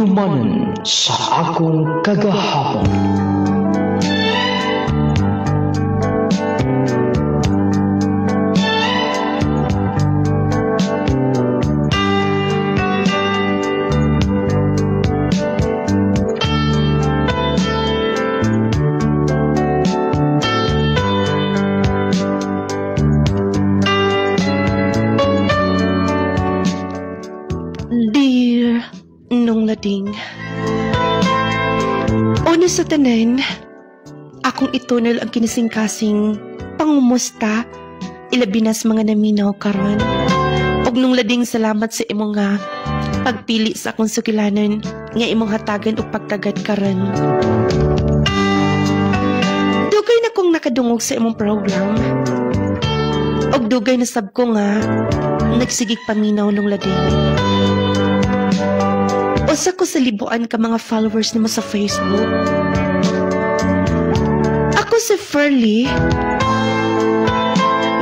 Hinumduman sa akong kagahapon. Dear Nung Lading, una sa tanan, akong itunol ang kinasing-kasing pangumusta, ilabi na sa mga naminaw karon. Og Nung Lading, salamat sa imong nga pagpili sa akong sukilanan nga imong hatagan og pagtagad karon. Dugay na kong nakadungog sa imong program. Og dugay na sab ko nga nagsigig paminaw Nung Lading. Usa ko sa libuan ka mga followers nimo sa Facebook. Ako si Ferlie.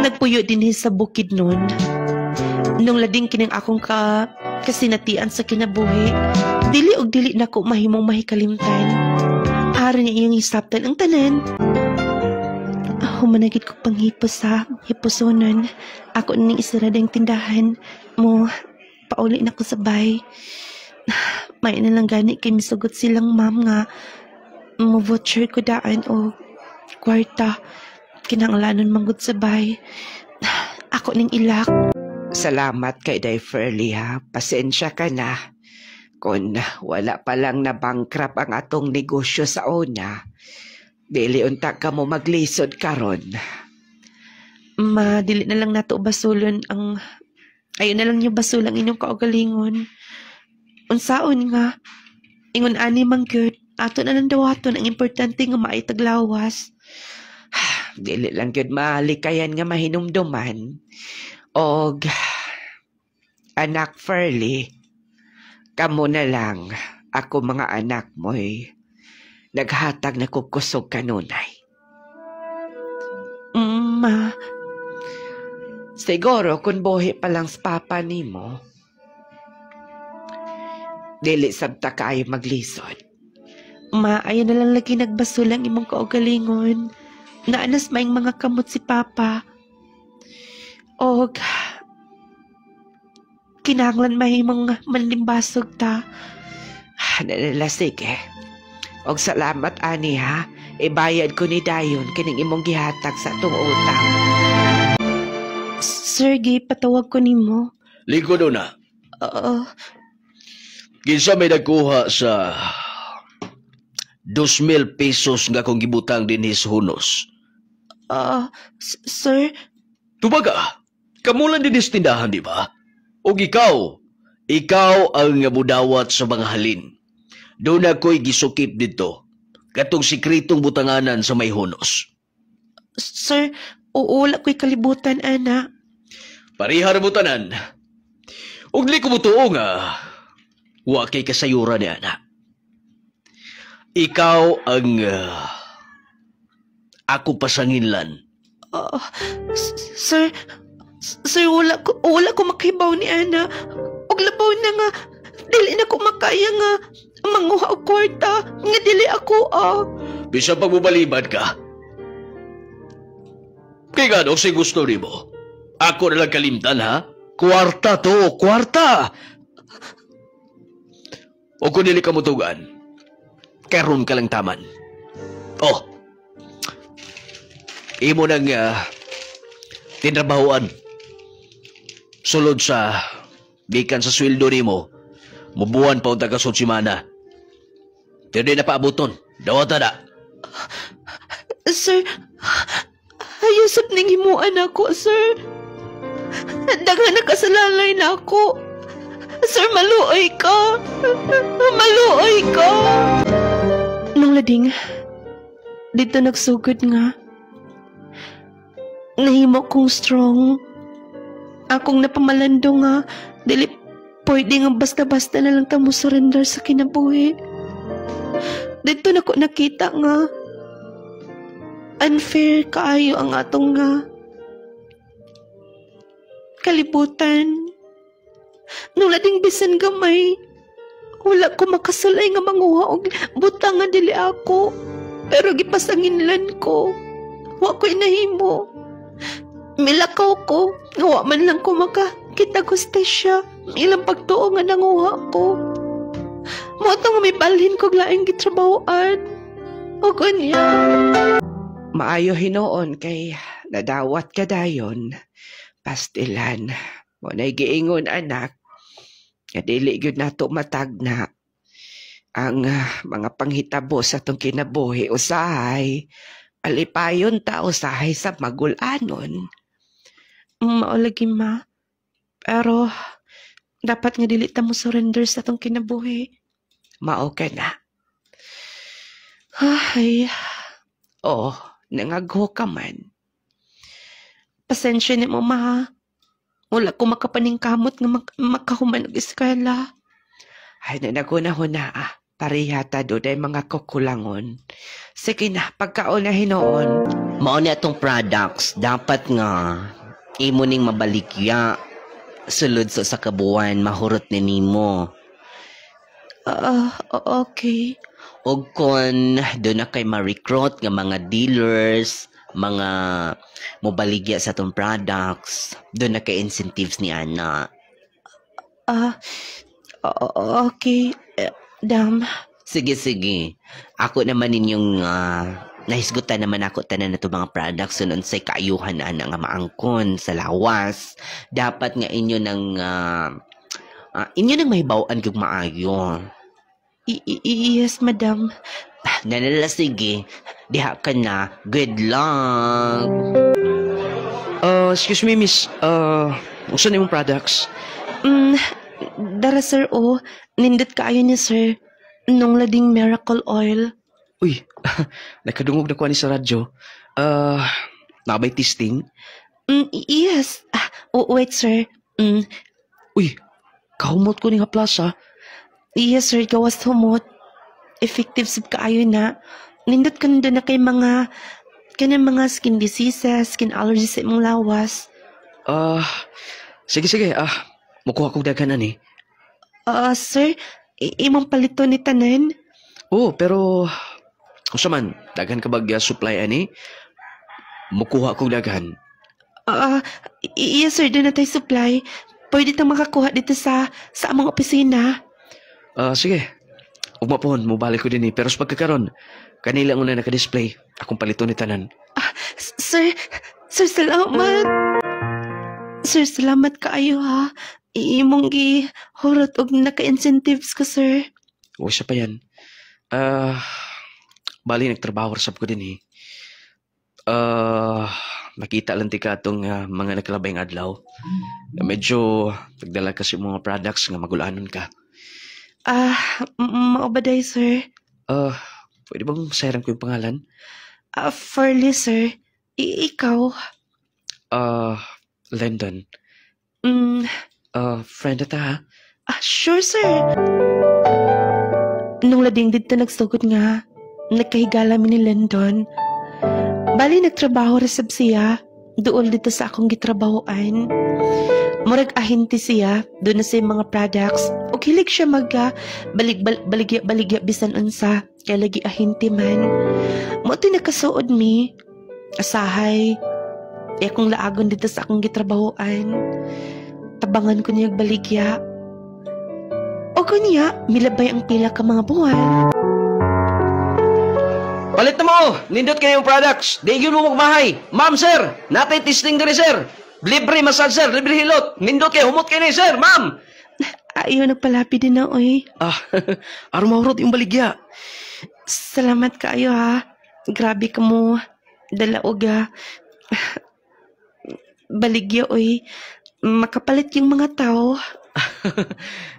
Nagpuyo din sa bukid nun. Nung Lading kining akong kasinatian sa kinabuhi, dili og dili na ko mahimong mahikalimtan. Ara ni iyong isaptan ang tanan. Humanagid ko panghipos sa hiposonon. Ako ning isarada ang tindahan mo. Pauli na ko sa bay. May na lang gani kay misugot silang ma'am nga mo-voucher ko daan o kwarta. Kinanglanon manggod sa bay. Ako ning ilak. Salamat kay Day Ferlie ha. Pasensya ka na. Kung wala pa lang na bankrupt ang atong negosyo sa una, dili unta ka mo maglisod karon. Dili na lang nato basulon ang... Ayun na lang yung basulang inyong kaugalingon. Unsaon nga, ingon ani man gyud, ato na lang dawaton ang importante nga maitaglawas. Dili lang gyud malikayan nga mahinumduman. Og anak Ferlie, kamo na lang ako mga anak mo'y naghatag na kukusog kanunay. Ma, siguro kung buhi pa lang sa papa nimo, dili sabta kaayo maglisod. Ma, ayun na lang lagi nagbasulang imong kaugalingon. Naanas maing mga kamot si Papa. Og kinahanglan may mga manlimbasog ta. Nalala, sige. Og salamat ani ha. Ibayad ko ni Dayon kining imong gihatag sa atong utang. Sergey, patawag ko nimo. Lingkod na. Kinsa may nagkuha sa 2,000 pesos nga kung gibutang din sa hunos? Sir? Tubaga, kamulan din sa tindahan, di ba? O ikaw ang mudawat sa mga halin. Doon ako'y gisukip dito, katong sikretong butanganan sa may hunos. Sir, wala ko'y kalibutan, ana. Parihar mo tanan. Og di ko mo tuo nga, wa kay kasayura ni ana. Ikaw ang ako pasanginlan. Sir, wala ko makibaw ni ana. Og labaw na nga, dili na ko makaya nga manguha og kwarta nga dili ako Bisa pag mubalibad ka. Kaya nga si gusto nimo. Ako na lang kalimtan ha. Kwarta to, kwarta. O kung dili ka mutugan, karon ka lang taman. Oh, imo nang tinrabahoan. Sulod sa gikan sa sweldo nimo, mubuan pa unta ka sa semana. Pero di na paabuton. Dawata na. Sir, ayusap ning himuan ako, sir. Daghan na kasalalay na ako. Sir, maluoy ka. Maluoy ka. Nung Lading, dito nagsugod nga. Nahimo kong strong. Akong napamalando nga. Dili pwede nga basta-basta na lang tamo surrender sa kinabuhi. Dito na ko nakita nga. Unfair kaayo ang atong nga kalibutan. Nung Lading bisan gamay, Wala ko makasulay nga manguha og butang nga dili ako. Pero gipasanginlan ko. Wa ko inahimo. Milakaw ko. Nga wa man lang ko makakita gustisya. Ilang pagtuo nga nanguha ko. Mo nga may balhin ko laing gitrabahoan. O kanya. Maayo hinoon kay nadawat ka dayon. Pastilan. Mo na'y giingon anak. Nga dili gyud nato matagna. Ang mga panghitabo sa tong kinabuhi usahay. Alipayon ta usahay sa magulanon. Maulagi ma. Pero dapat nga dili ta mo surrender sa tong kinabuhi. Mao ka na. Ay, Oh, nangagho ka man. pasensya ni mo ma. Wala ko makapaningkamot nga makahuman og eskwela. Ay, nanaguna-huna Parihata do day mga kukulangon. Sige na, pagkaon na hinoon. Mao ni atong products dapat nga imo ning mabalikya sulod sa kabuan mahurot ni nimo. Okay. Og kon do na kay ma-recruit nga mga dealers, mga mobaligya sa atong products, do na kay incentives ni ana. Okay. Dam. Sige. Ako naman ninyong nahisgutan naman ako tanan na mga products sunon say kaayuhan na nga maangkon sa lawas. Dapat nga inyo nang mahibaw-an kag maayo. Yes, madam. Nanala sige. Diha ka na. Good luck. Excuse me, miss. Unsa nimong products? Dara sir nindot kaayo ni sir. Nung lading miracle oil. Uy, nakadungog na ko ani sa radyo. Nabay testing? Yes. Wait sir. Uy, kahumot ko ni nga plaza. Yes sir, gawas humot. Effective sub kaayo na. Nindot ka na kay mga kanang mga skin diseases, skin allergies sa imong lawas. Sige. Mukuha kong daghan ani. Sir, imong palito ni tanan? Oh, pero unsa man, daghan ka bagya supply ani? Mukuha kong daghan. Yes sir, doon na tayo supply. Pwede tang makakuha dito sa among opisina. Sige. Ugma pohon, mobalik ko din pero sa pagkakaroon, kanila ang una naka-display. Akong palito ni tanan. Sir, salamat. Sir, salamat kaayo ha. Imong hurot og naka-incentives ko, sir. O siya pa yan. Bali nagtrabaho sab ko din nakita lang ti ka itong mga nakalabay ng adlaw. Medyo nagdala kasi mga products nga magulanon ka. Maubaday, sir. Pwede bang sayran ko yung pangalan? Farley, sir. Ikaw? Landon. Friend ata ha? Sure, sir. Nung lading dito nagsugod nga, nagkahigala mi ni Landon. Bali nagtrabaho resab siya, dool dito sa akong gitrabahoan. Murag ahinti siya, doon na sa mga products. O hilig siya baligya bisan unsa, kaya lagi ahinti man. Mo ito'y nakasuod mi, asahay, akong laagon dito sa akong gitrabahoan. Tabangan ko niyag baligya. O kanya, milabay ang pila ka mga buwan. Palit na mo! Nindot kayo yung products! Di yun mo magmahay! Ma'am, sir! Natay testing din sir! Libre massage, sir! Libre hilot! Nindot kayo! Humot kayo sir! Ma'am! Ayaw, nagpalapi din na, oy. Aron mahurot yung baligya. Salamat kaayo, ha. Grabe ka mo. Dalaog, ha. Baligya, oy. Makapalit yung mga tao.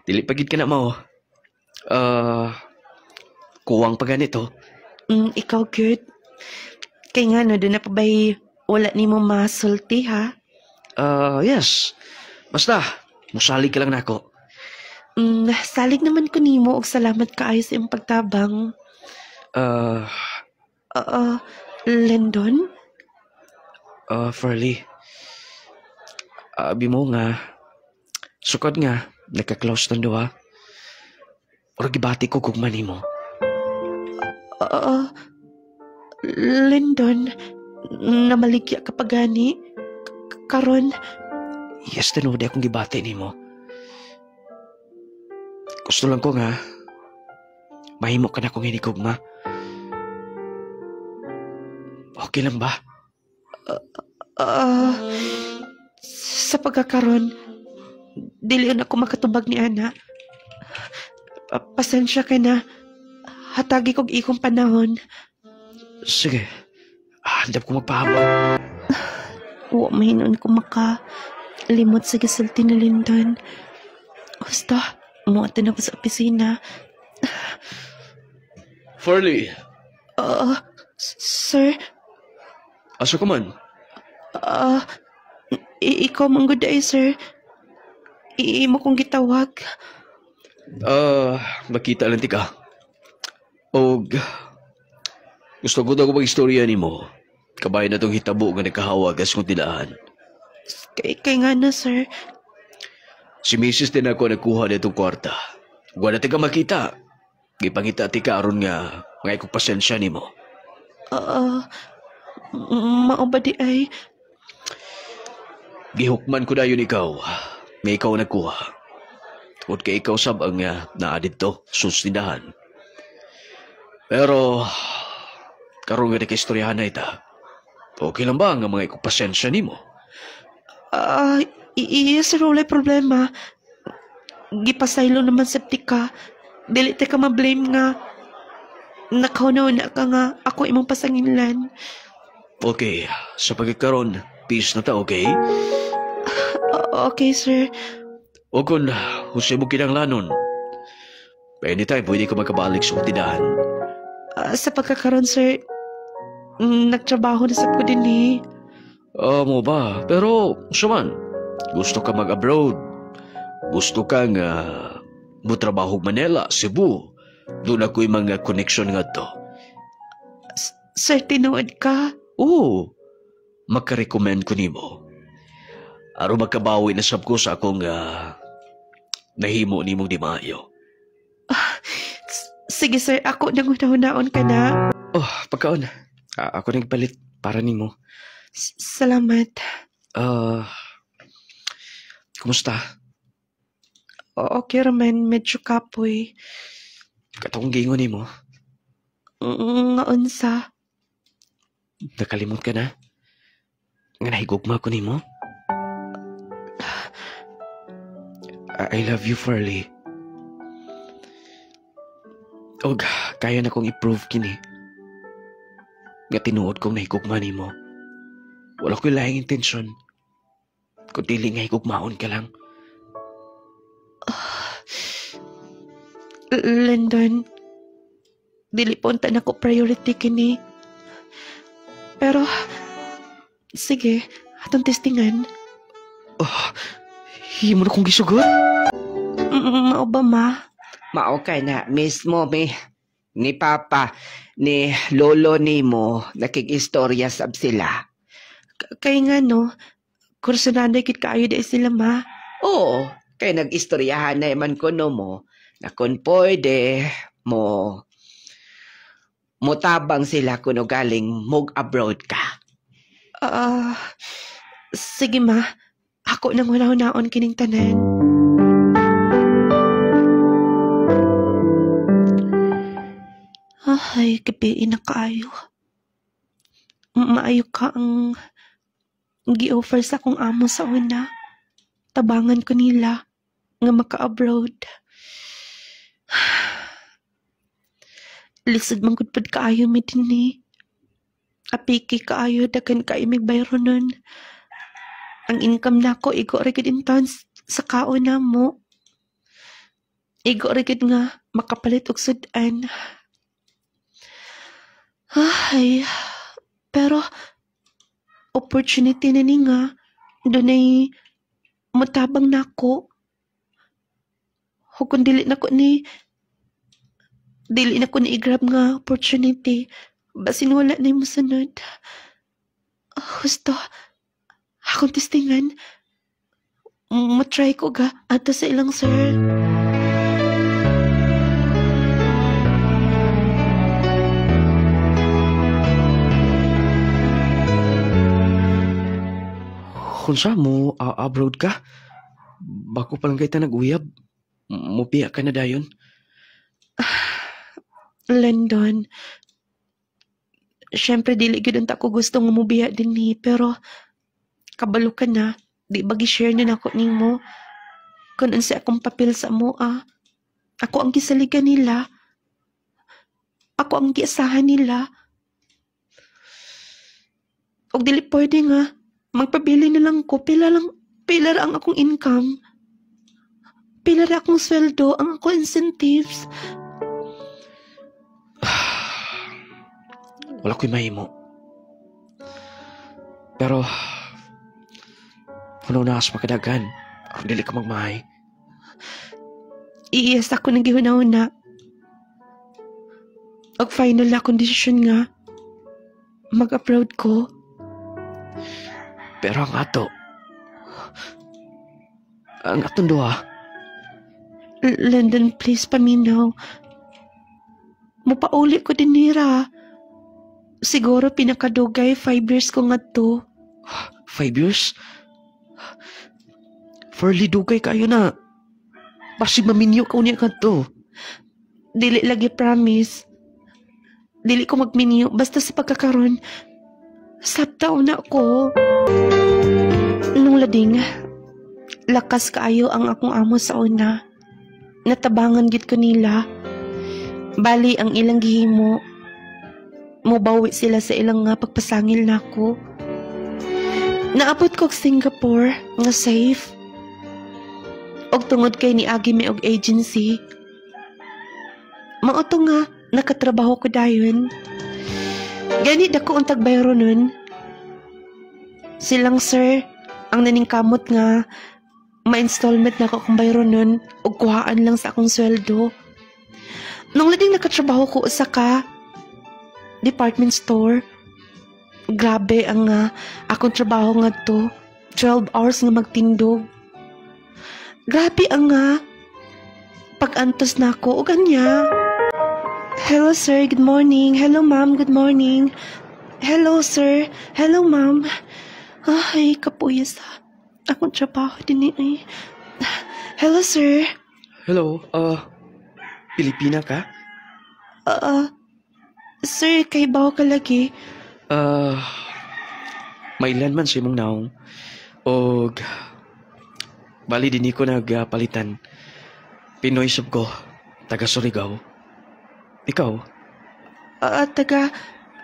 Dili pagid ka na mo. Kuwang pa ganito. Ikaw, good. Kaya nga, no, doon na pa ba'y wala ni mo masulti, ha? Yes. Basta, musalig ka lang na ako. Salig naman ko ni mo og salamat kaayo sa iyong pagtabang. Landon? Farley. Abi mo nga, sukod nga, nagka-close ng duha. Or gibati ko kung manimo. Lindon, namaligya ka pa gani. Karon, Yes, tinuod akong gibati nimo. Gusto lang ko nga, mahimo ka na kong hinigugma. Okay lang ba? sa pagkakaroon, dili na ako makatubag ni Ana. Pasensya ka na. Hatagi kog ikong panahon. Sige, handap ko magpahabol. Wa mahinon ko limot sa gisulti ni Lindon. Basta, umuatan ako sa opisina. Farley, Sir, asa ka man? ikaw mangguday, sir. Iimo kong gitawag. Makita lang tika. Og, gusto ko daw mag-istorya ni mo. Kabay na tong hitabo nga nagkahawag as kong tilaan. Kay nga na, sir. Si Mrs. din ako nagkuha na itong kwarta. Wala tika makita. Gipangita tika aron nga ngay kong pasensya ni mo. Maubadi ay. Gihukman ko na yun ikaw. May ikaw nagkuha. Tungkol kay ikaw sab ang naadid to, sustindahan. Pero, karong nga nakaistoryahan na ita. Okay lang ba ang mga ikong pasensya ni mo? Iya, sir, walay problema. Gipasaylo naman septic ka. Dili ka ma-blame nga. Nakaunaw-una ka nga ako imong pasanginlan. Okay, sa pagkakaroon, peace na ta, okay? Okay, sir. O kung husay mo kinanglanon, anytime pwede ka magkabalik sa tindahan. Sa pagkakaroon, sir, nagtrabaho na sa ko din eh. Mo ba? Pero, saman, gusto ka mag-abroad. Gusto kang mutrabaho Manila, Cebu. Doon ako'y mga connection nga to. Sir, tinuod ka? Oo, makarecommend ko nimo. Aro magkabawi na sab ko sa akong nahimo nimong di maayo. Sige, sir, ako nangunaon ka na. Oh, pagkaon. Ako nagpalit para nimo. Salamat. Kumusta? Okay raman, medyo kapoy. Katong gingon nimo. Nga unsa? Nakalimot ka na? Nga nahigugma ko nimo? I love you, Farley. Og, kaya na kong i-prove kini. Nga tinuod kong nahigugma nimo. Wala ko'y lahing intensyon. Kung dili nga higugmaon ka lang. Lindon, dili punta na ko priority kini. Pero, sige, atong testingan. Himo na kong gisugot? Mao ba, ma? Mao ka na mismo ni Papa, ni Lolo nimo nakikistorya sab sila. Kay nga no, kursunada kit kaayo dahil sila, ma. Oo, kay nag-istoryahan na man ko no mo na kung pwede mo mutabang sila kuno galing abroad ka. Sige, ma. Ako nang hunahon kining tanan. Ay, gabi na kaayo. Maayo ka ang gi-offer sa akong amo sa una. Tabangan ko nila nga maka-abroad. Lisod man gud pud kaayo mi dinhi. Apiki kaayo daghan kaayo mig bayro nun. Ang income nako igo ra gid inton sa kaon namo. Igo ra gid nga makapalit og sudan. Ay, pero opportunity na ni nga dunay mutabang nako. Kung dili nako ni i-grab nga opportunity, basin wala na yung masunod. Gusto, akong testingan, matry ko ga ato sa ilang sir. Kung sa mo, abroad ka? Bako pa lang kita nag-uyab. Mupiya ka na dayon. London. Siyempre, dili gud unta ko gusto nga mubiya din ni, pero kabalo ka na, di bagi share na nako nimo. Kung unsa akong papel sa mo, Ako ang gisaligan nila. Ako ang giasahan nila. Og dili pwede nga, magpabili na lang ko, pila ra ang akong income. Pila ra akong sweldo, ang akong incentives. Wala ko'y mahimo. Pero, kung naas makadagan, kung dili ka magmahay. Iiyas ako ng gihuna-una. Og final na kondisyon nga, mag-abroad ko. Pero ang atong duha, London, please, paminaw. Mupauli ko din nira. Siguro pinakadugay 5 years ko nga to. 5 years? Fairly dugay kayo na. Basi maminyo ka unya ka to. Dili lagi promise. Dili ko magminyo basta sa pagkakaroon. Sabtaw na ko. Nung lading, lakas kaayo ang akong amo sa una. Natabangan gid ko nila. Bali ang ilang gihimo. Mubawi sila sa ilang nga pagpasangil nako. Naabot ko sa Singapore nga safe. Og tungod kay niagi mi og agency. Mauto nga nakatrabaho ko dayon. Gani dako ang tagbayro nun. Silang sir ang naningkamot nga ma-installment na ako kung bayro nun og kuhaan lang sa akong sweldo. Nung lading nakatrabaho ko sa department store. Grabe ang akong trabaho nga to. 12 hours nga magtindog. Grabe ang pag-antos na ako o ganya. Hello sir, good morning. Hello ma'am, good morning. Hello sir. Hello ma'am. Ay, kapuyas akong trabaho din eh. Hello sir. Hello, Pilipina ka? Sir, kay bawo ka lagi. Mailan man sa imong naong. Og, bali din ko nagpalitan. Pinoy sub ko, taga Surigao. Ikaw? Taga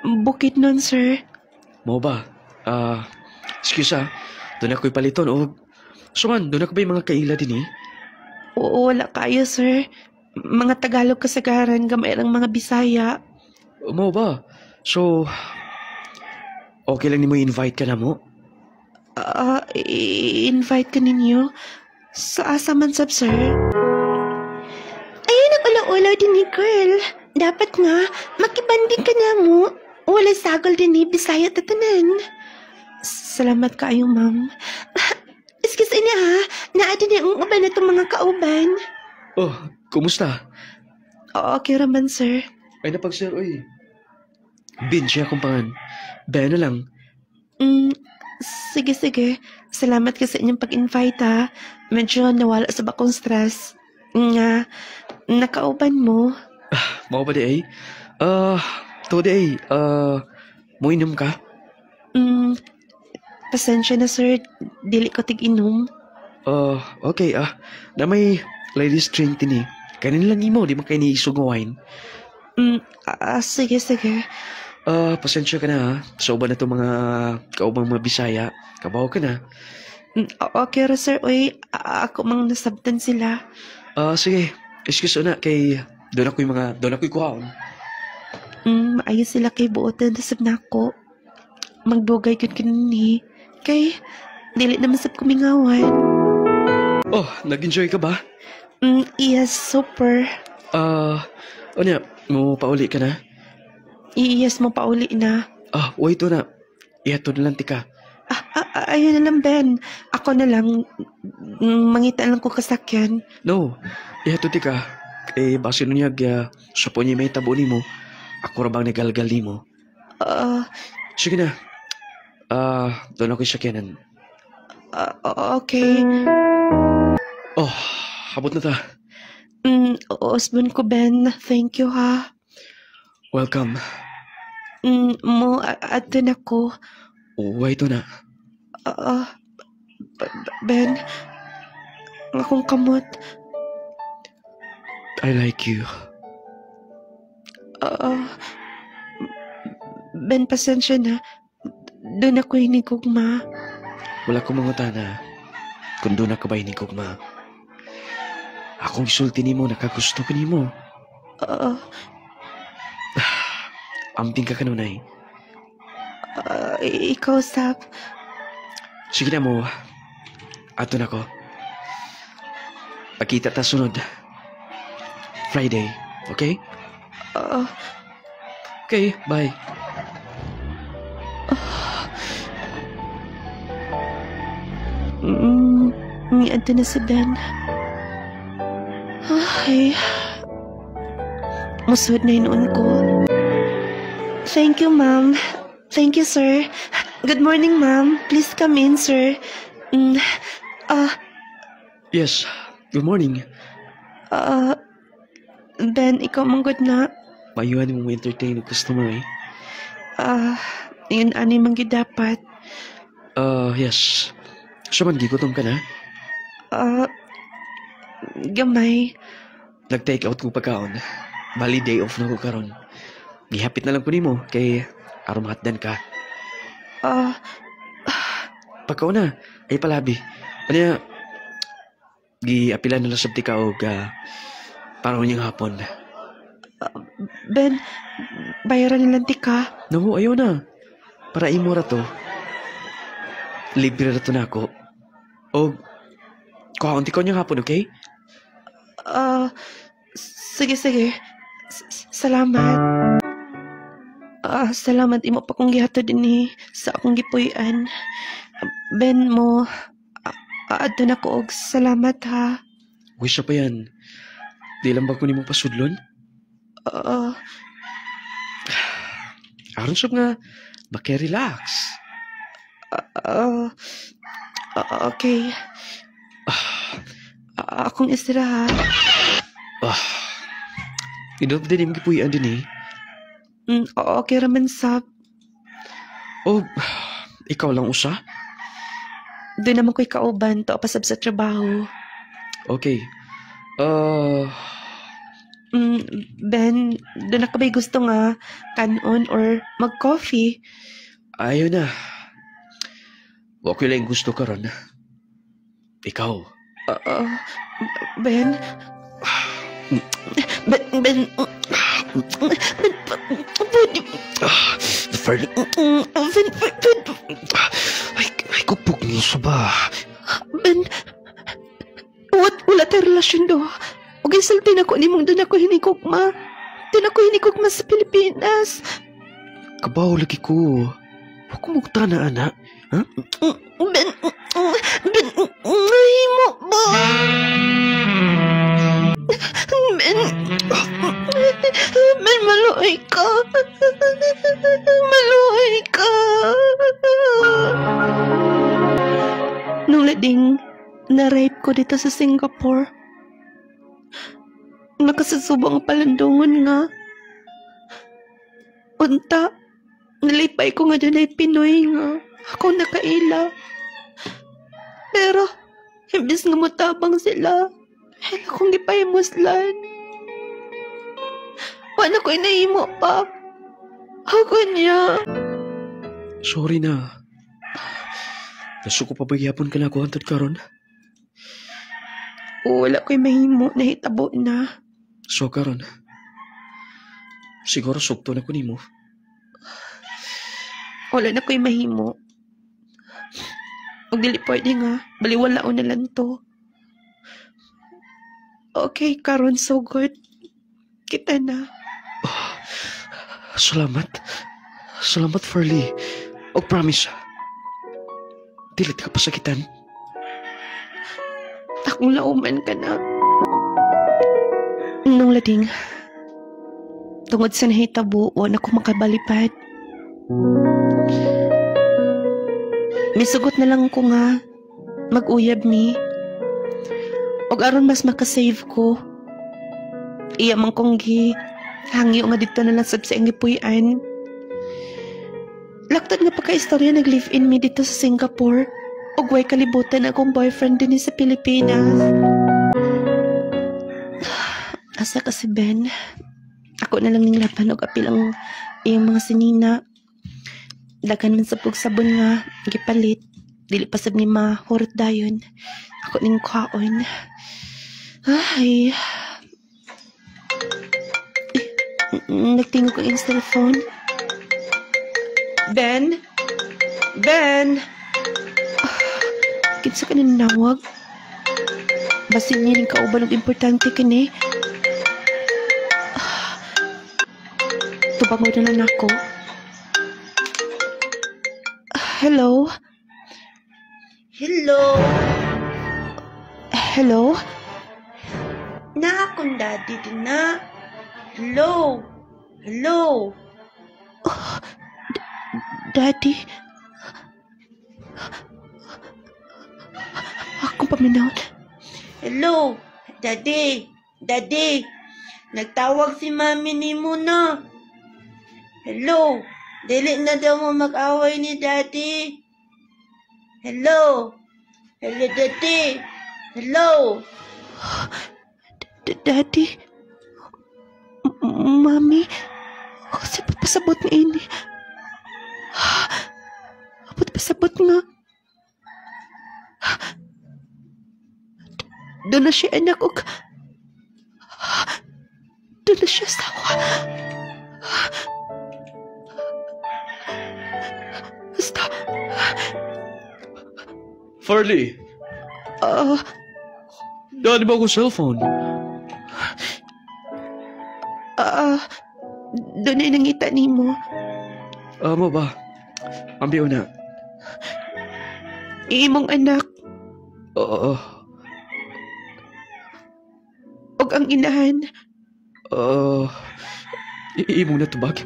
Bukidnon, sir. Mo ba? Excuse doon ako'y paliton. Og, suman, doon ako ba yung mga kaila din eh? Oo, wala kayo, sir. Mga Tagalog kasagaran, gamay lang mga Bisaya. Mo ba? So, okay lang ni mo invite ka na mo? I-invite ka ninyo? Sa asa man sab, sir? Ayun ang ulaw-ulaw din ni girl. Dapat nga, makibanding ka na mo. Wala sagol din ni Bisaya tatanan. Salamat kayo, ma'am. Excuse me ha, naadin na ang uban na itong mga kauban. Oh, kumusta? Okay raman, sir. Ay napag-sir, oy. Bin siya kung pangan. Bayan na lang. Sige. Salamat ka sa inyong pag-invite ha. Medyo nawala sa bakong stress. Nga, nakauban mo. Mau ba di ay? Today, mo inom ka? Pasensya na sir, dili ko tig-inom. Okay, na may ladies drink din eh. Kanin lang imo, di man kayo ni-isog nga wine. Sige. Pasensya ka na ha. Sa uban na itong mga kaubang mga Bisaya. Kabaw ka na. Okay ra sir, uy, ako mang nasabtan sila. Sige. Excuse na, kay doon ako'y kuhaon. Maayos sila kay buotan nasab na ako. Magdugay yun kanini. Kay, dili naman sab kumingawan. Oh, nag-enjoy ka ba? Yes, super. Onya, mo pauli ka na? Yes, mo pauli na. Wait na. Ihato na lang tika. Ayun na lang, Ben. Ako na lang, mangita lang ko kasakyan. No, ihato tika. Base nun niya, sa po niya may tabo ni mo. Ako ra bang nagalgal ni mo? Uh, Sige na. Doon ako sakyanan. Okay. Oh, habot na ta. Osbon ko, Ben. Thank you, ha. Welcome. Ato na ko. Uway ito na. Ben, akong kamot. I like you. Ben, pasensya na. Doon ako hinigugma. Wala ko mangutana. Kung doon ka ba hinigugma? Akong isulti ni mo, nakagusto ko ni mo. Amping ka kanunay. Ikaw, Sap. Sige na mo. Ato na ko. Pagkita ta sunod. Friday. Okay? Okay, bye. Ato na si Ben. Ay. Musod na yun ko. Thank you, ma'am. Thank you, sir. Good morning, ma'am. Please come in, sir. Yes, good morning. Ben, ikaw manggod na. Mayuhan mong entertain ng customer eh. Yun ani manggid dapat. Yes. Siya man, gutom ka na? Gamay. Nag-take out ko pagkaon. Bali, day off na ko karon. Gihapit na lang ko ni mo, kay arumatdan ka. Pagkaon na, ay palabi. Ano ya, giapilan na lang sa ka o parang niyang hapon. Ben, bayaran nilang tika. No, ayaw na. Para imo ra to. Libre ra to na ako. O, kuhaon ko niyang hapon, okay? Sige. Salamat. Salamat imo pa kong gihatod dinhi sa akong gipuy-an. Ben mo, adto na ko og salamat, ha. Wish pa yan. Di lang ba ko ni mo pasudlon? Aron siya nga, makirelax. Okay. Akong isra, ha. Inop din yung gipuyan din eh. Okay raman, Sab. Oh, ikaw lang usa? Doon naman ko'y kauban to pasab sa trabaho. Okay. Ben, doon na ka ba'y gusto nga kanon or mag-coffee? Ayaw na. Wako lang gusto ka ron. Ikaw. Ben, Fernie. Ay, kupog niyo sa ba? Ben, wala tayo relasyon do. Huwag isalti na ko ni mong doon ako hinikugma. Doon ako hinikugma sa Pilipinas. Kabaw lagi ko. Huwag ko mong anak. Ha? Ben, ay mo ba? Ben, maluoy ka. Maluoy ka. Nung lading, na-rape ko dito sa Singapore. Nakasasubang palandungon nga. Unta, nalipay ko nga dyan ay Pinoy nga. Ako nakaila. Pero, imbis nga mutabang sila, akong gipahimuslan. Wala ko inahimo pa. Ako niya. Sorry na. Nasuko pa ba yapon ka na ako hantod karon? Wala ko'y mahimo, nahitabo na. So karon. Siguro sukto na ko nimo. Wala na ko'y mahimo. Huwag dili pwede nga, baliwalaon na lang to. Okay, karon so good. Kita na. Salamat. Salamat, Ferlie. O promise. Dilit ka pasakitan. Akong lauman ka na. Nung lading, tungod sa nahitabo, wala ko makabalipad. Misugot na lang ko nga, mag-uyab mi. Og aron mas makasave ko. Iya man kong hangyo nga dito na lang sab sa ingipuy-an. Laktad nga pagka-istorya nag-live-in mi dito sa Singapore. Og way kalibutan akong boyfriend din sa Pilipinas. Asa ka si Ben? Ako na lang ning laban og apilang iyang mga sinina. Dagan man sa sabon nga gipalit. Dili pa sab ni mahurot dayon. Ako ning kaon. Ay. Nagtingog ko yung cellphone. Ben? Ben? Kinsa ka na nanawag? Basin niya ning kauban og importante kini. Tubango na lang ako. Hello? Hello? Hello? Na akong daddy din na. Hello? Hello? Daddy? Akong paminaw. Hello? Daddy? Daddy? Nagtawag si mami ni mo na. Hello? Dili na daw mo mag-away ni daddy. Hello? Hello, daddy? Hello? Daddy? Mami? Kasi papasabot ni ini. Abot pasabot nga. Doon na siya anak og doon na siya asawa. Basta Farley, dali ba ako cellphone? doon ay nangita ni mo. Mo ba? Ambiyo na. Imong anak Oo. og ang inahan. Iimong natubag.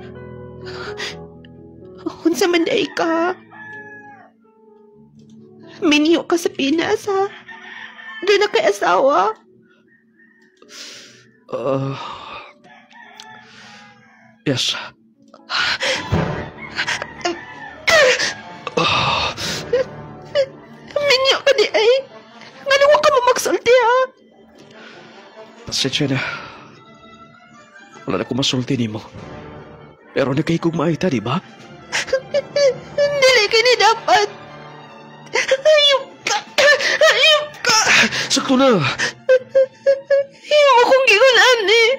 Unsa man day ka? Minyo ka sa Pinas, ha? Doon na kay asawa. Yes. Minyo ka di ay. Nga wa ka mo magsulti, ha? Pasensya na. Wala na ko masulti ni mo. Pero nagkahigugmaay ta, di ba? Dili ka ni dapat. Ayop ka. Ayop ka. Sakto na. Imo kong gigunan eh.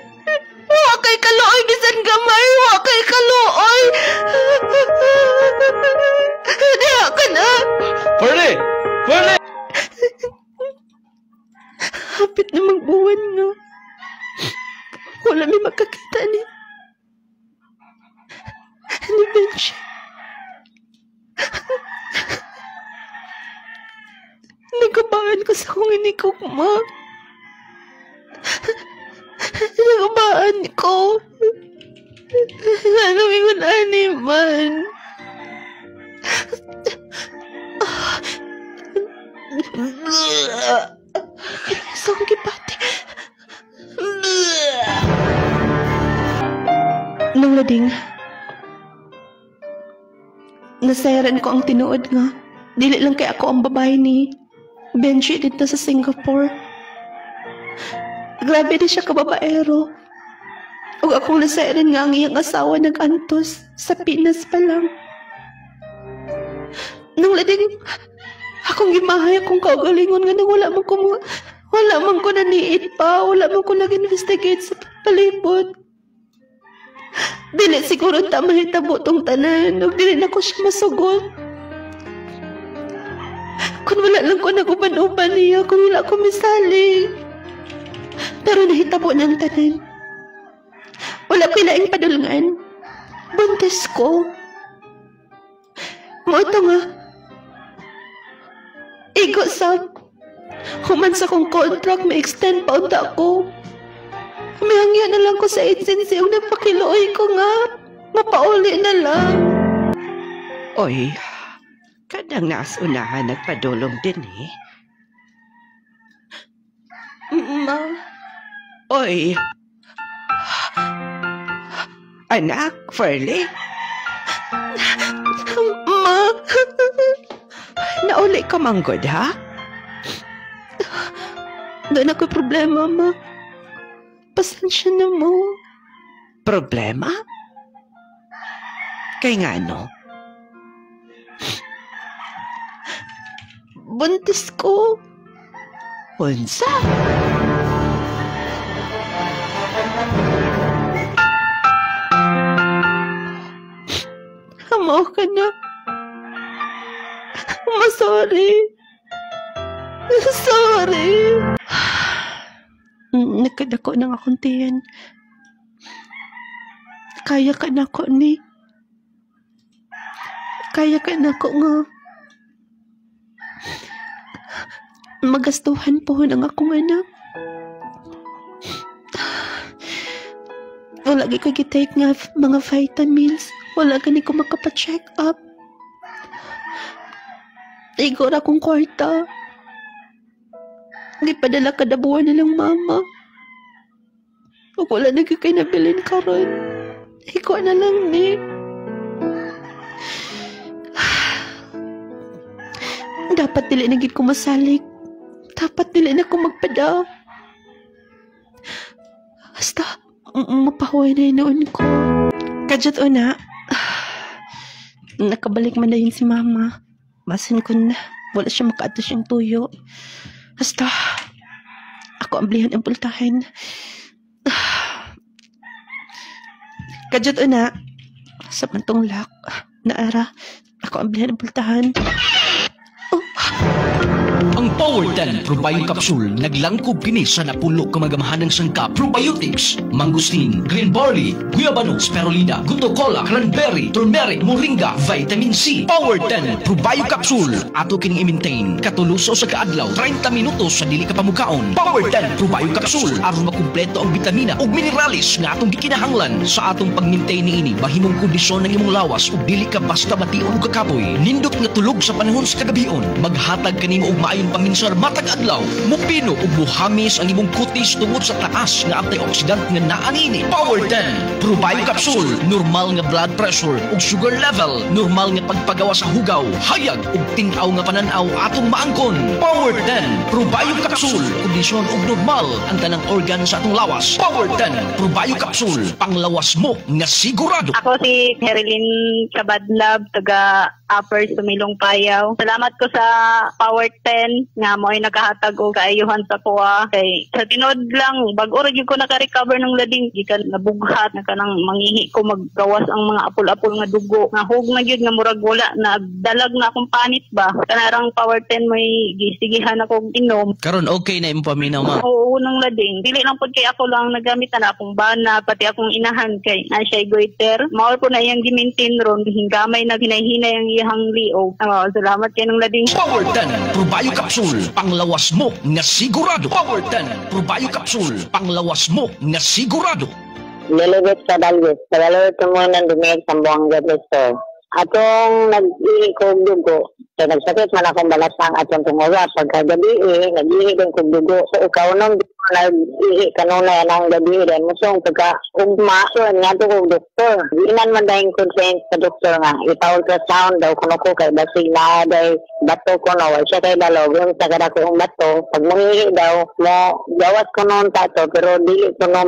Wa kay kaluoy bisan gamay. Wa kay kaluoy. Diha ka na. Farley! Farley! Hapit na magbuwan nga. Wala may makakita ni Benji. Nagabaan ko sa kong inikukma. Nagabaan ko. Ano yung animan? Isang gipati. Nung lading, nasayaran ko ang tinuod nga. Dili lang kay ako ang babae ni Benji dito sa Singapore. Grabe din siya kababaero. Ug akong nasayaran nga ang iyang asawa nag-antos sa Pinas pa lang. Nung lading, akong gimahay akong kaugalingon nga nang wala man ko naniit pa, wala man ko nag-investigate sa palibot. Dili siguro mahitabo tong tanan, ug dili na ko siya masugot. Kung wala lang ko naguban-uban niya, kung wala ko misali. Pero nahitabo ng tanan. Wala ko ilaing padulngan. Buntis ko. Mo ito nga. Igo sab. Human sa kong contract, may extend pa unta ko. Humihangya na lang ko sa agency yung napakiluoy ko nga. Mapauli na lang. Oy, kadang naas unahan nagpadulong din eh. Ma. Oy. Anak, Ferlie? Ma. Nauli ka manggod, ha? Doon ako problema, ma. Pasensya na mo. Problema? Kay nga no? Buntis ko. Unsa? Hamaw ka na. Ma, sorry. Sorry. Nagkadako ng akong tiyan. Kaya ka na ko ni. Kaya ka na ko nga. Magastuhan po ng akong anak. Wala ko gitake nga mga vitamins. Wala gani ko makapa-check up. Igor akong kwarta. Gipadala kada buwan na lang mama. Ug wala na kay nabilin karon. Ikaw na lang ni. Dapat dili na gid ko masalig. Dapat dili na ko magpada. Basta mapahuway na noon ko. Kadyat una. Nakabalik man na yun si mama. Basin ko na. Wala siya makaato siyang tuyo. Basta, ako amblihan ang pultahin. Kadyat una, sa pantong lak, naara, ako amblihan ang pultahan. Ang Power 10 Probio Capsule naglangkob kini sa napulo ka magamahanang sangka probiotics, mangustin, green barley, guayabano, spirulina, guto cola, cranberry, turmeric, moringa, vitamin C. Power 10 Probio Capsule ato kining i-maintain katuluso sa kaadlaw 30 minutos sa dili ka pamukaon. Power 10 Probio Capsule aron makumpleto ang bitamina ug mineralis nga atong gikinahanglan sa atong pag-maintain niini mahimong kondisyon ng imong lawas ug dili ka basta bation ug kakapoy. Nindot nga tulog sa panahon sa kagabion maghatag kanimo og maayong paminsar matag adlaw, mupino ug muhamis ang imong kutis tungod sa taas nga antioxidant nga naa niini. Power 10 Probio Capsule, normal nga blood pressure ug sugar level, normal nga pagpagawa sa hugaw, hayag ug tin-aw nga pananaw atong maangkon. Power 10 Probio Capsule, kondisyon ug normal ang tanang organ sa atong lawas. Power 10 Probio Capsule, panglawas mo nga sigurado. Ako si Herilyn Cabadlab, taga Upper Sumilong Payaw. Salamat ko sa Power 10 nga mo ay nakahatag og kaayuhan sa kuha. Kay sa tinod lang, bag-o ra gyud ko naka-recover ng lading. Gikan nabughat na kanang mangihi ko maggawas ang mga apol-apol nga dugo. Nga hug na gyud nga murag wala na dalag na akong panit ba. Kanarang Power 10 may gisigihan ako og inom. Karon okay na imong paminaw, ma. Oo, nang lading. Dili lang pud kay ako lang nagamit na akong bana, pati akong inahan kay na siya goiter. Mao po na iyang gi-maintain ron, hingamay na hinay-hinay ang iyang liog. Salamat kay nang lading. Power 10 Probio Capsule, panglawas mo nga sigurado. Power 10 Probio Capsule, panglawas mo nga sigurado. Lilibit sa Dalgis. Sa Dalgis ko muna dumig sa Buanga Resto. Atong nag-ihi ko dugo. So nagsakit man akong balasang atong tungura. Pagkagabi nag-ihi din ko dugo. So ikaw nung nag-ihi kanunay ng gabi din. Musong pagka-ugma. So nga ito kong doktor. Inan man dahil consent sa doktor nga. Ipa-ultrasound daw kuno ko kay basig na dahil bato ko na. Wala siya kay dalog. Yung sagada ko yung bato. Pag mangihi daw, mo gawas ko noon tato. Pero dili ko no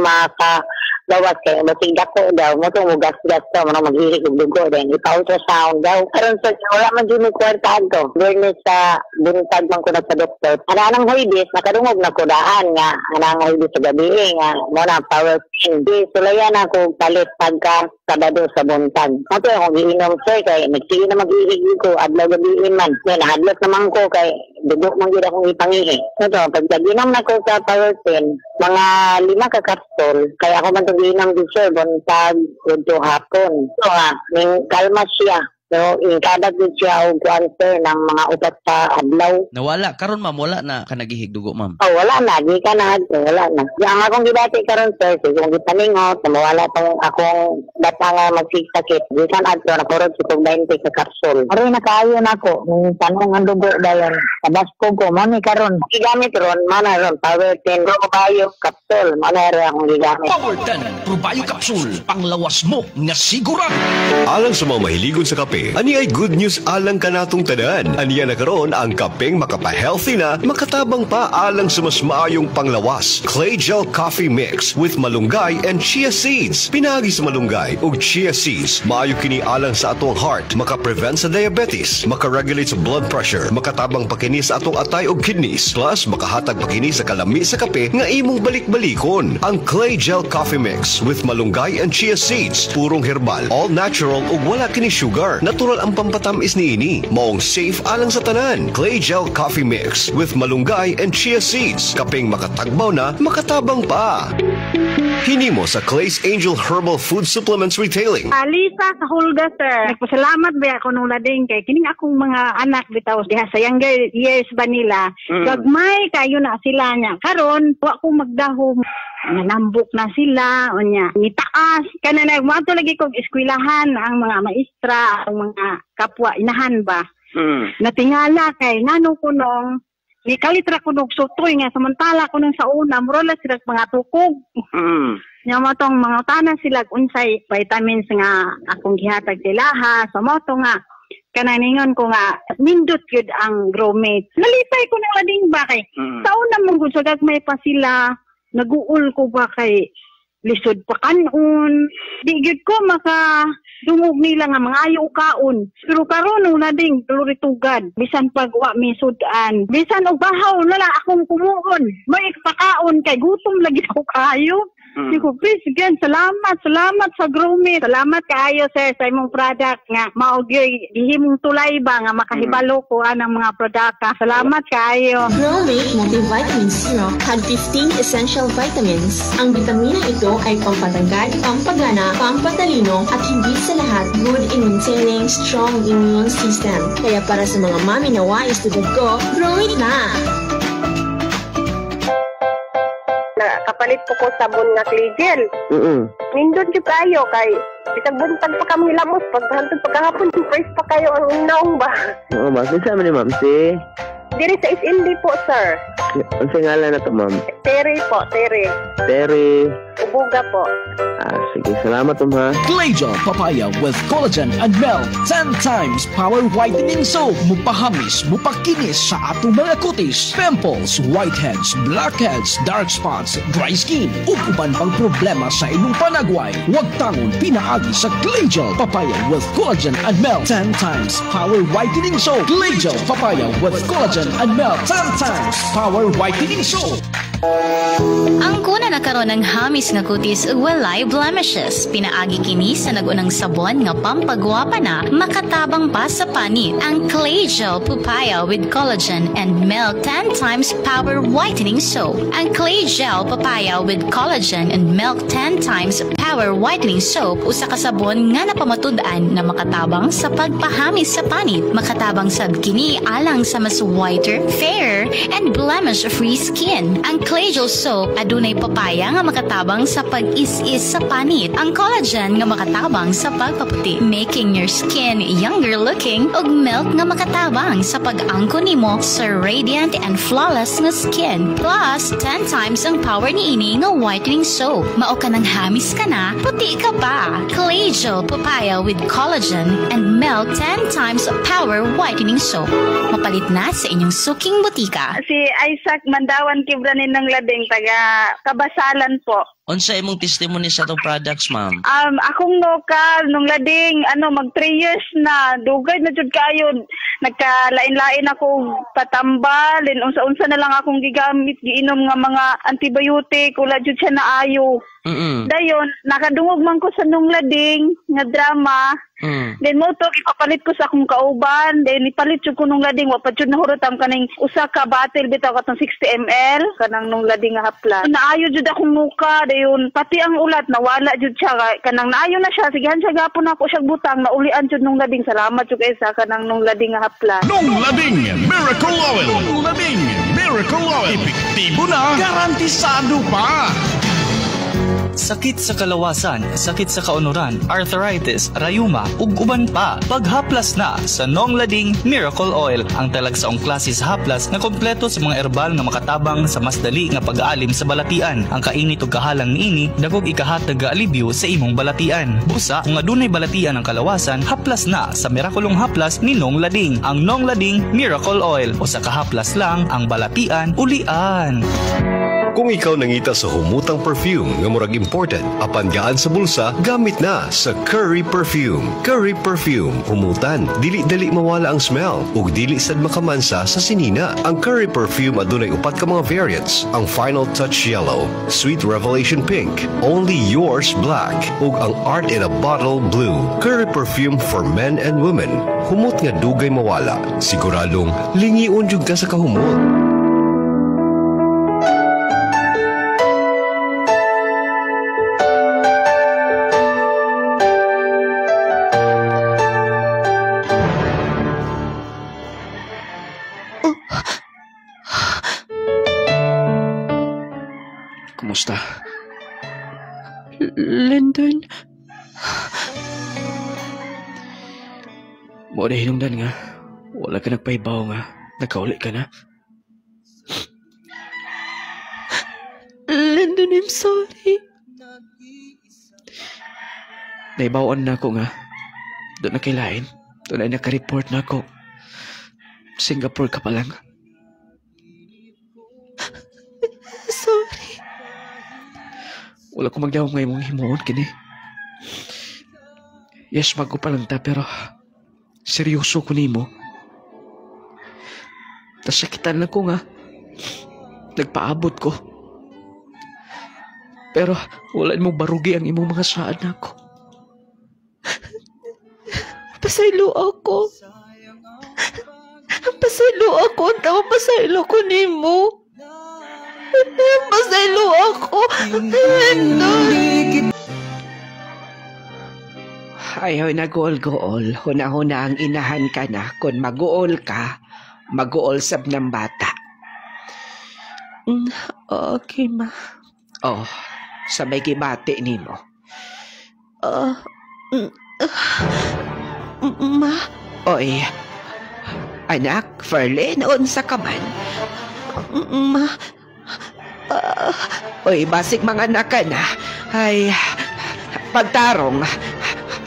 gawas kay basig dako daw. Mo itong mugas-gas to. Manong mag-ihi kong dugo din. Ipa-ultrasound daw. Karon sa wala man dyan yung kwartahan to. Bernis sa buntag man ko na sa doktor. Anang huibis, nakadungog na ko daan nga. Anang huibis sa gabi nga. Muna power pin. Di sulayan ako palit pagka Sabado sa buntag. Ito akong giinom sir kay nagsige na mag-ihi ko. Adlaw gabiin man. May nahadlot naman ko kay dugo man gid akong ipangihi. Ito, pagka ginom na ko sa power pin, mga 5 ka kapsul. Kaya ako man ito giinom din sir buntag, udto hapon. So ning kalma siya. So, ingkadag din siya og kuan sir ng mga upat sa adlaw. Nawala karon ma'am, wala na ka nagihig dugo ma'am. Oh, wala na, di ka na, wala na. Ang akong gibati karon sir, kung gipaningot, mawala tong akong data nga magsigsakit. Di kan adto na kurod si 20 ka kapsul. Aroy na kaayo na ako, ng tanong ang dugo dayon. Tabasko ko, mo ni karon. Gigamit ron, mana ron, power 10, dugo kayo kapsul, mana ron akong gigamit. Power 10 Probayo Capsule, panglawas mo nga sigurado. Alang sa mga mahiligon sa kape, ani ay good news alang kanatong tanan. Aniya na karon ang kapeng makapa-healthy na, makatabang pa alang sa mas maayong panglawas. Clay Gel Coffee Mix with malunggay and chia seeds. Pinagi sa malunggay ug chia seeds, maayo kini alang sa atong heart, maka-prevent sa diabetes, maka-regulate sa blood pressure, makatabang pa kini sa atong atay ug kidneys, plus makahatag pa kini sa kalami sa kape nga imong balik-balikon. Ang Clay Gel Coffee Mix with malunggay and chia seeds, purong herbal, all natural ug wala kini sugar. Natural ang pampatamis niini, maong safe alang sa tanan. Clay Gel Coffee Mix with malunggay and chia seeds, kapeng makatagbaw na, makatabang pa. Hinimo sa Clay's Angel Herbal Food Supplements Retailing. Alisa sa Hulga, sir. Nagpasalamat ba ako nung lading kay kining akong mga anak bitaw diha sa younger years ba nila. Gagmay kayo na sila niya. Karon wa ko magdahom. Nalambok na sila o niya. Nitaas. Kana nagmato lagi kog eskwelahan ang mga maestra, ang mga kapwa inahan ba. Natingala kay nano ko nung ni kalitra ko nung sutoy nga samantala ko nung sa una murala sila mga tukog. Nya mo tong mga tanan sila unsay vitamins nga akong gihatag sila ha. So mo to nga kananingon ko nga nindot gyud ang Gromate. Nalipay ko nang lading ba kay sa una mong gud sa gagmay pa sila naguul ko ba kay lisod pa kanon. Di gyud ko maka dungog nila nga mga ayo kaon. Pero karon wala ding tuloritugad. Bisan pag wa mi sudan. Bisan og bahaw wala akong kumuon. May pakaon kay gutom lagi ko kayo. Siko, please, again, salamat sa Gromate. Salamat kaayo, sir, sa imong product nga maugyoy gihimong tulay ba nga makahibalo ko anang mga produkta. Salamat kaayo. Gromate Multivitamin Syrup had 15 essential vitamins. Ang bitaminang ito ay pampatagad, pampagana, pampatalino, at hindi sa lahat good in maintaining strong immune system. Kaya para sa mga mami na wais tulad ko, Gromate na! Kapalit po ko sabon nga Clay Gel. Nindot yung kayo kay bisag buntag pa kami lamos paghantod pagkahapon first pa kayo ang naong ba. Oo, ma'am. Saan mo ni ma'am si? Diri sa SND po, sir. Ang singalan na to, ma'am? Terry po, Terry. Terry. Ubuga po. Sige. Salamat, ha. Clay Gel Papaya with collagen and milk. 10 times power whitening soap. Mupahamis, mupakinis sa atong mga kutis. Pimples, whiteheads, blackheads, dark spots, dry skin. Uban pang problema sa inyong panagway. Huwag tangon pinaagi sa Clay Gel Papaya with collagen and milk. 10 times power whitening soap. Clay Gel Papaya with collagen and milk. 10 times power whitening soap. Ang kuna na karon ng hamis nga kutis ug walay blemishes. Pinaagi kini sa nagunang sabon nga pampagwapa na, makatabang pa sa panit. Ang Clay Gel Papaya with collagen and milk 10 times power whitening soap. Ang Clay Gel Papaya with collagen and milk 10 times power whitening soap usa ka sabon nga napamatud-an na makatabang sa pagpahamis sa panit. Makatabang sab kini alang sa mas whiter, fairer, and blemish-free skin. Ang Clay Gel soap adunay papaya nga makatabang sa pag-is-is sa panit. Ang collagen nga makatabang sa pagpaputi, making your skin younger looking, ug milk nga makatabang sa pag-angko nimo sa radiant and flawless nga skin. Plus, 10 times ang power niini nga whitening soap. Mao ka nang hamis ka na, puti ka pa. Clay Gel Papaya with collagen and milk 10 times power whitening soap. Mapalit na sa inyong suking butika. Si Isaac Mandawan Kibranin ng Lading, taga Kabasalan po. Unsa imong testimony sa itong products, ma'am? Akong lokal nung Lading, mag 3 years na, dugay na jud kayo. Nagkalain-lain ako patambal, unsa-unsa na lang akong gigamit, giinom nga mga antibiotic, wala jud siya naayo. Dayon, nakadungog man ko sa nung Lading nga drama, Then mo to ipapalit ko sa akong kauban, then ipalit jud ko nung lading wa pa jud nahurutam kaning usa ka bottle bitaw katong 60 ml kanang nung lading nga haplas. Naayo jud akong muka dayon pati ang ulat nawala jud siya kanang naayo na siya sigahan siya gapon ako siya butang naulian jud nung lading. Salamat jud kay sa kanang nung lading nga haplas. Nung lading Miracle Oil. Nung lading Miracle Oil. Epektibo na, garantisado pa. Sakit sa kalawasan, sakit sa kaunuran, arthritis, rayuma, ug uban pa. Paghaplas na sa Nong Lading Miracle Oil, ang talagsaong klase sa haplas na kompleto sa mga herbal nga makatabang sa mas dali nga pag-aalim sa balatian. Ang kainit ug kahalang niini dagog ikahatag nga alibyo sa imong balatian. Busa kung adunay balatian ang kalawasan, haplas na sa mirakulong haplas ni Nong Lading. Ang Nong Lading Miracle Oil o sa kahaplas lang ang balatian ulian. Kung ikaw nangita sa humutang perfume nga murag imported, apan gaan sa bulsa, gamit na sa Curry Perfume. Curry Perfume, humutan, dili-dali mawala ang smell, ug dili sad makamansa sa sinina. Ang Curry Perfume adunay upat ka mga variants. Ang Final Touch Yellow, Sweet Revelation Pink, Only Yours Black, ug ang Art in a Bottle Blue. Curry Perfume for men and women. Humot nga dugay mawala. Siguradong lingiun jud ka sa kahumot. Kumusta? Lyndon? Mo na hinungdan nga. Wala ka nagpaibaw nga. Nagkauli ka na. Lyndon, I'm sorry. Naibawaan na ako nga. Doon na kailain. Doon ay naka-report na ako. Singapore ka pa lang. Sorry. Wala ko magdawang ngayon mong himuon kini. Yes, mago pa lang ta, pero seryoso ko nimo. Nasakitan na ko nga. Nagpaabot ko. Pero wala mo barugi ang imong mga saad na ako. Pasaylo ako. Pasaylo ako. Ang tama pasaylo ko nimo. Pasaylo ako. Ayaw na gool-gool. Huna-huna ang inahan ka na. Kung mag-uol ka, mag-uol sab ng bata. Okay, ma. Oh, sabay kibati ni mo. Ma? Oy, anak, Ferlie, noon sa kaman. Ma? Oy, basik mga anak ka na. Ay, pagtarong.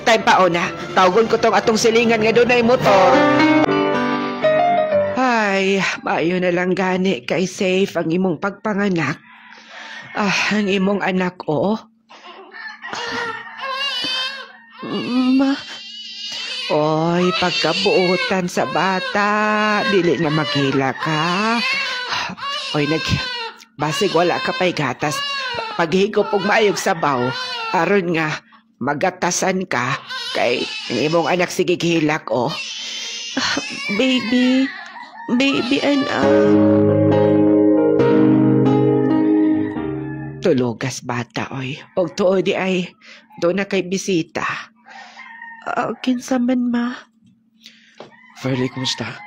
Time pa o na. Tawgon ko tong atong silingan nga doon ay motor. Ay, maayo na lang gani kay safe ang imong pagpanganak. Ang imong anak o. Ma? Oy, pagkabuutan sa bata. Dili na maghila ka. Oy, basig wala ka pa'y gatas. Paghigop og maayog sabaw. Aron nga, magatasan ka. Kay ang imong anak sige hilak o. Baby, anak. Tulugas bata, oy. Og tuo di ay, doon na kay bisita. Kinsa man, ma? Ferlie, kumusta?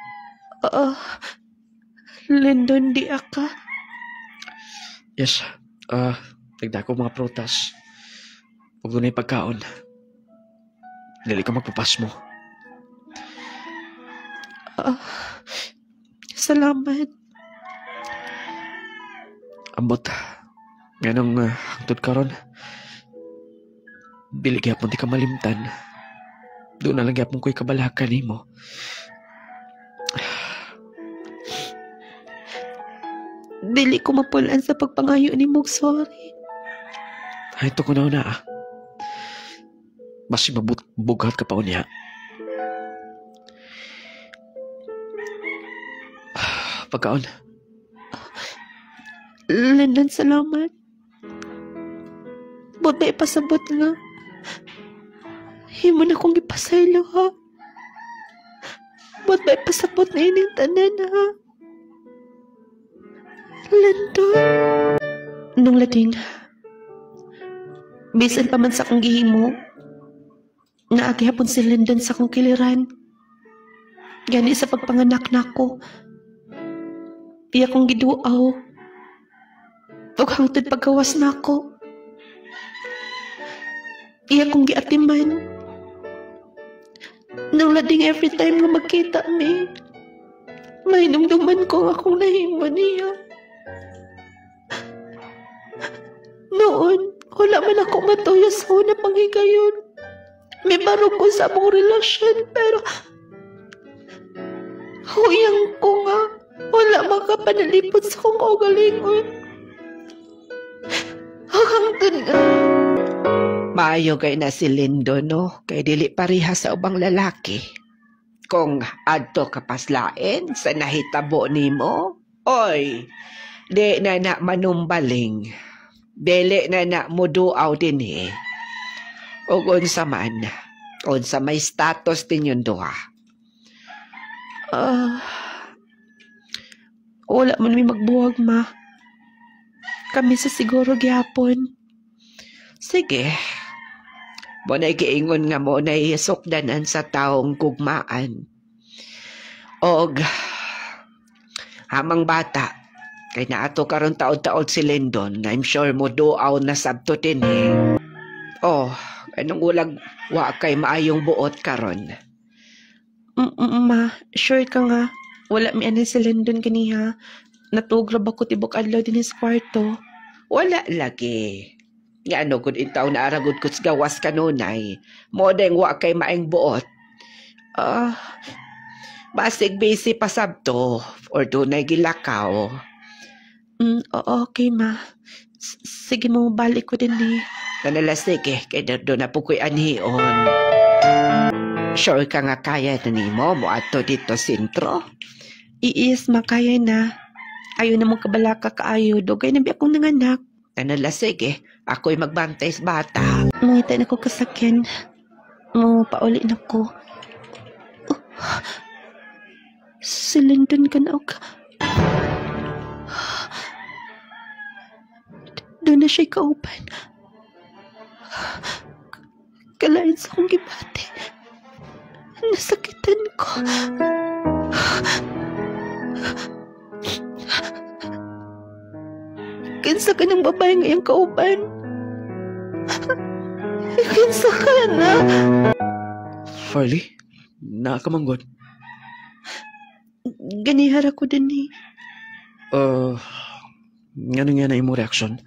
Lyndon, di aka? Yes. Nagda ko mga prutas. Huwag doon na pagkaon. Dali ka magpapas mo. Salamat. Ambot. Ganong hangtod karon. Dili gyapon di ka malimtan. Doon na lang gyapon ko'y kabalakan nimo. Dili ko mapulaan sa pagpangayo ni mo, sorry. Ay, ito ko na. Mas mabugat ka pa niya. Pagkaon. Lyndon, salamat. Buti ipasabot nga. himo na kong ipasaylo ha. Ba't may pasabot na ining tanan ha? Lindon. Nung lading, bisan pa man sa kong gihimo, naagi hapon si Lindon sa kong kiliran. Gani sa pagpanganak nako. Iya kong giduaw. Ug hangtod paggawas nako. Iya kong giatiman. Nung lading every time nga magkita mi, may numduman ko akong nahimo niya. Noon, wala man ako matuya sa una panghigayon. May barog ko sa among relasyon, pero huyang ko nga, wala makapanalipot sa kong kaugalingon. Hangtod nga. Maayo kay na si Lindo, no? Kay dili pareha sa ubang lalaki. Kung adto kapaslain sa nahitabo nimo, oy, di na na manumbaling. Dili na na muduaw din eh. O unsa man, unsa may status din yung duha. Wala man may magbuwag, ma. Kami sa siguro gyapon. Sige. Mo na giingon nga mo na isukdanan sa taong gugmaan. Og hamang bata, kay naato karon taod-taod si Lindon, I'm sure mo duaw na sabto din eh. Oh, anong ulag wa kay maayong buot karon? Ma, sure ka nga. Wala mi anay si Lindon kaniha. Natugrab ako tibok adlaw din sa kwarto. Wala lagi. Nga ano kung itaw na aragod ko sa gawas kanunay. Mo deng wa kay maayong buot. Basig busy pa sabto or dunay gilakaw. Okay, ma. Sige mo, balik ko din eh. Kanala sige, kay doon na po ko'y anhion. Sure ka nga kaya na ni mo ato dito sintro? Iis, makaya na. Ayaw na mong kabalaka kaayo. Dugay na biya akong nanganak. Kanala sige, ako'y magbantay sa bata. Mungita na ko kasakyan. Mo, pauli na ko. Si Lindon ka na ako. Doon na siya'y kauban. Kalain sa kong gibate. Nasakitan ko. Kinsa ka ng babae ngayong kauban? Kinsa ka na? Farley, nakamanggod. Ganihara ko din eh. Ano nga na yung reaction?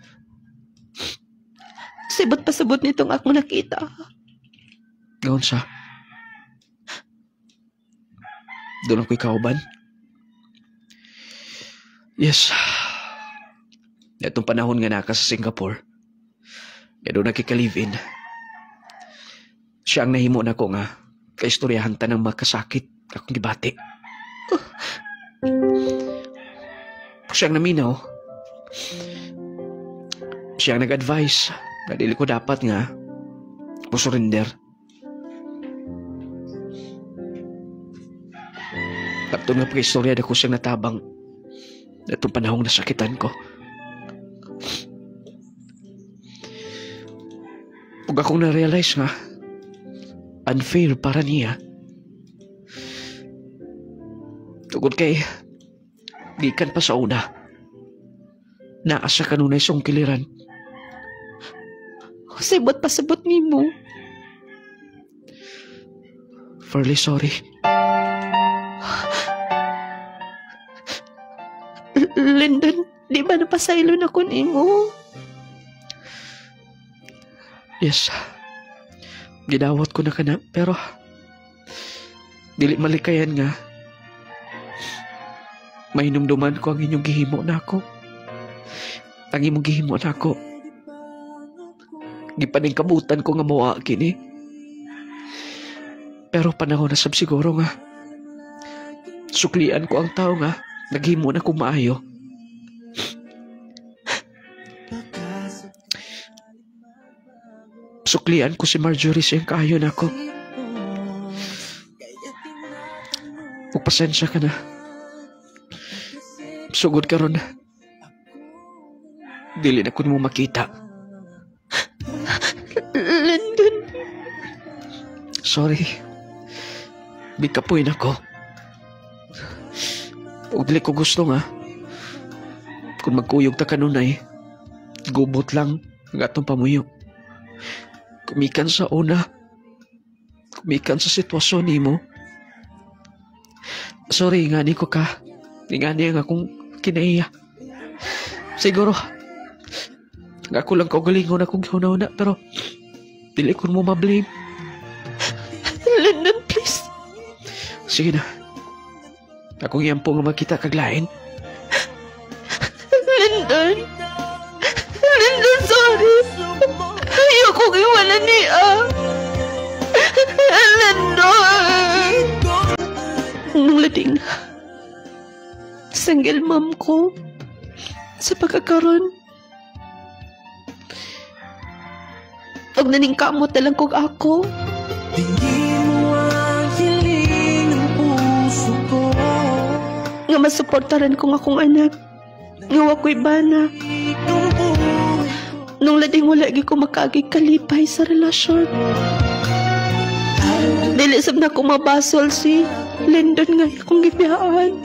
Sibot pa sabot nitong akong nakita. Gawon siya. Doon ako'y kauban? Yes. Itong panahon nga naka sa Singapore. Kaya doon nakika-live-in. Siya ang nahimo na ko nga. Kaistoryahan ta ng makasakit. Akong gibati. Siya ang naminaw. Siya ang nag-advise. Kadili ko dapat nga surrender. Tapos nga pag-istorya na ko siyang natabang itong panahong nasakitan ko. Huwag akong na-realize nga unfair para niya. Tugod kay gikan pa sa una. Naasa kanunay song kiliran. Sibot pa sabot ni mo. Farley, sorry. Lindon, di ba napasaylo na ko ni mo? Yes. Ginawat ko na ka na, pero dili malikayan nga. Mahinumduman ko ang inyong gihimo na ako. Ang imong gihimo na ako. Gipaningkabutan ko nga mawa kini. Pero panahon na sab siguro nga. Suklian ko ang tao nga. Naghimo na kong maayo. Suklian ko si Marjorie siyang kaayon ako. Pasensya ka na. Sugod ka ron. Dili na ko mo makita. London. Sorry. Bikapoy na ko. Huwag dili ko gusto nga. Kung magkuyog ta kanunay, gubot lang ang atong pamuyo. Kumikan sa una. Kumikan sa sitwasyon ni mo. Sorry, ingani ko ka. Ingani ang akong kinaiya. Siguro, ako lang kaugalingon akong gihuna-una, pero dili ko mo ma-blame. London, please. Sige na. Akong iyampo nga magkita kaglain. London. London, sorry. Ayoko iwala niya. London. Nung lading na, single mom ko sa pagkakaroon. Pag naning kamot na lang kong ako. Nga masuportaran kong akong anak. Nga wako'y bana. Nung lading wala ko makagig kalipay sa relasyon. Dili sab na ko mabasol si London nga akong gibiyaan.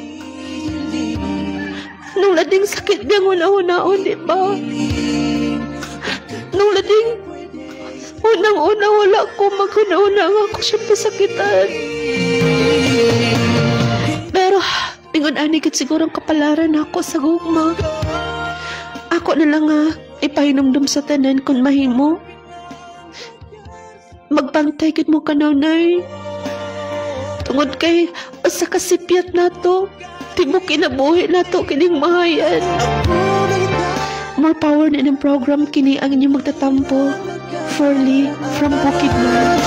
Nung lading sakit biyang una-unaon, di ba? Nung lading unang-una wala ko maghuna-una nga ako siya pasakitan. Pero ingon anigit sigurong kapalaran ako sa gugma. Ako na lang nga ipahinumdum sa tanan kung mahimo. Magbantay gid mo kanunay. Tungod kay sa kasipyat nato, tibok kinabuhi nato kining mahayan. More power na ng program kini ang inyong magtatampo. Furly from Bukidnon.